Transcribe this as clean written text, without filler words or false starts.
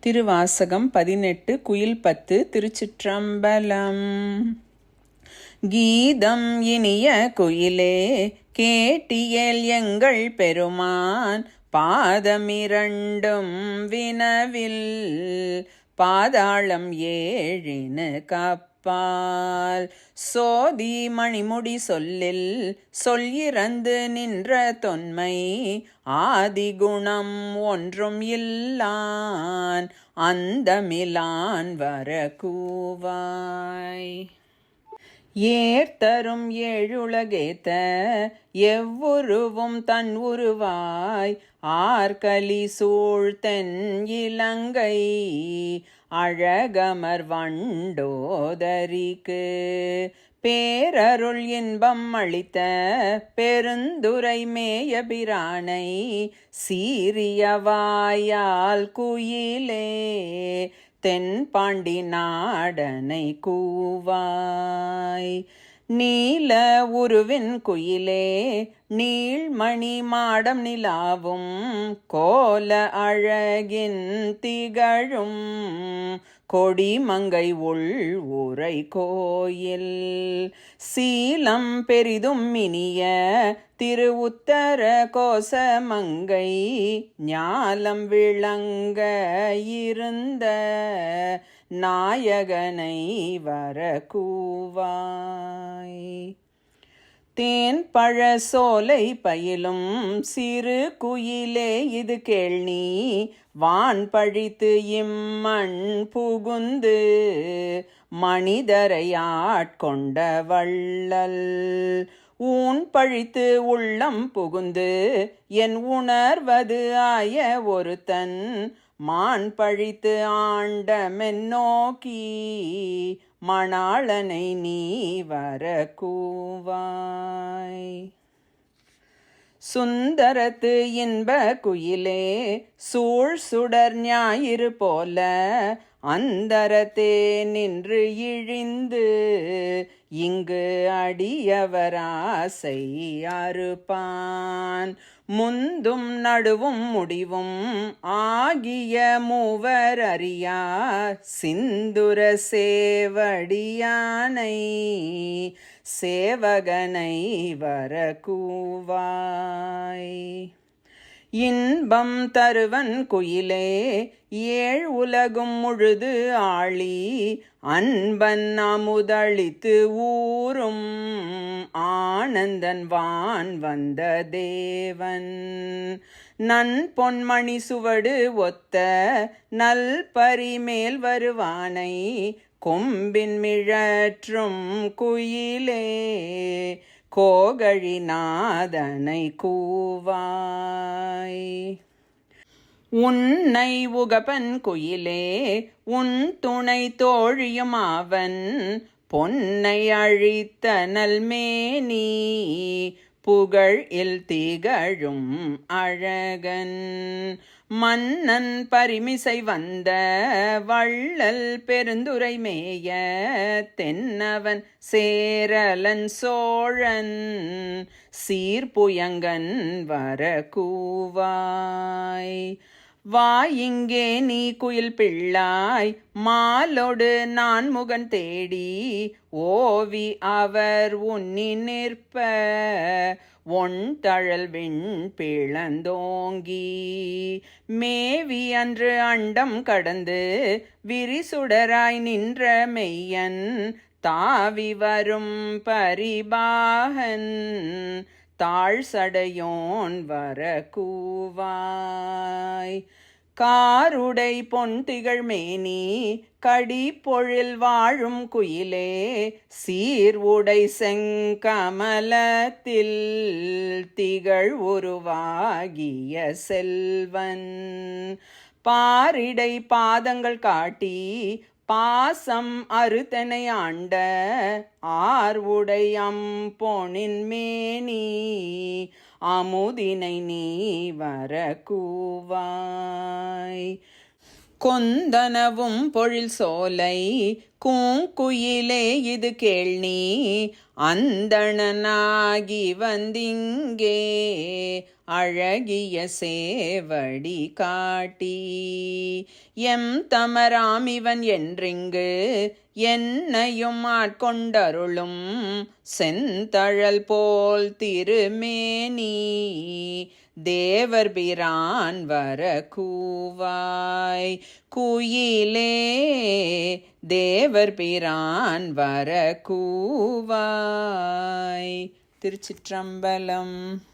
திருவாசகம் 18 குயில் 10 திருச்சிற்றம்பலம். கீதம் இனிய குயிலே கேட்டியேல் எங்கள் பெருமான் பாதமிரண்டும் வினவில் பாதாளம் ஏழினு கப்பால் சோதி மணிமுடி சொல்லில் சொல்லிறந்து நின்ற தொன்மை ஆதிகுணம் ஒன்றும் இல்லான் அந்தமிலான் வர கூவாய். ஏர்த்தரும் ஏழுலகேத்த எவ்வுருவும் தன் உருவாய் ஆர்கலி சூழ்த்தென் இலங்கை அழகமர் வண்டோதரிக்கு பேரருள் இன்பம் அளித்த பெருந்துரை மேயபிரானை சீரியவாயால் குயிலே தென்பாண்டி நாடனை கூவாய். நீல உருவின் குயிலே நீள்மணி மாடம் நிலாவும் கோல அழகின் திகழும் கொடிமங்கை உள் உரை கோயில் சீலம் பெரிதும் இனிய திரு உத்தர கோசமங்கை ஞாலம் விளங்க இருந்த நாயகனை வர கூவாய். தேன் பழ சோலை பயிலும் சிறு குயிலே இது கேள்நீ வான் பழித்து இம்மண் புகுந்து மனிதரை ஆட்கொண்ட வள்ளல் ஊன் பழித்து உள்ளம் புகுந்து என் உணர்வது ஆய ஒருத்தன் மான் பழித்து ஆண்டமென் நோக்கி மணாளனை நீ வர கூவாய். சுந்தரத்து இன்ப குயிலே சூழ் சுடர் ஞாயிறு போல அந்தரத்தே நின்று இழிந்து இங்கு அடியவராசை அறுப்பான் முந்தும் நடுவும் முடிவும் ஆகிய மூவர் அறியா சிந்துர சேவடியானை சேவகனை வர கூவாய். இன்பம் தருவன் குயிலே ஏழ் உலகும் முழுது ஆளி அன்பன் அமுதளித்து ஊரும் ஆனந்தன் வான் வந்த தேவன் நன் பொன்மணி சுவடு ஒத்த நல் பரிமேல் வருவானை கொம்பின் மிழற்றும் குயிலே கோகழிநாதனை கூவாய். உன்னை உகப்பன் குயிலே உன் துணை தோழியுமாவன் பொன்னை அழித்த நல்மேனி புகழ் இல் திகழும் அழகன் மன்னன் பரிமிசை வந்த வள்ளல் பெருந்துரை மேய தென்னவன் சேரலன் சோழன் சீர்புயங்கன் வர கூவாய். வாயிங்கே நீ குயில் பிள்ளாய் மாலோடு நான் முகன் தேடி ஓவி அவர் உன்னி நிற்ப ஒன் தழல் விண் பிளந்தோங்கி மேவி அன்று அண்டம் கடந்து விரிசுடராய் நின்ற மெய்யன் தாவி வரும் பரிபாகன் தாழ் சடையோன் வர கூவாய். காருடை பொன் திகழ்மேனி கடி பொழில் வாழும் குயிலே சீர் உடை செங்கமலத்தில் திகழ் உருவாகிய செல்வன் பாரிடை பாதங்கள் காட்டி பாசம் அறுத்தனை ஆண்ட ஆர் உடையம் பொனின் மேனி அமுதினை நீ வர கூவாய். கொந்தனவும் பொழில் சோலை கூங்குயிலே இது கேள்நீ அந்தணனாகி வந்திங்கே அழகிய சேவடி காட்டி எம் தமராமிவன் என்றிங்கு என்னையும் ஆட்கொண்டருளும் செந்தழல் போல் திருமேனி தேவர் பிரான் வர கூவாய் குயிலே தேவர் பிரான் வர கூவாய். திருச்சிற்றம்பலம்.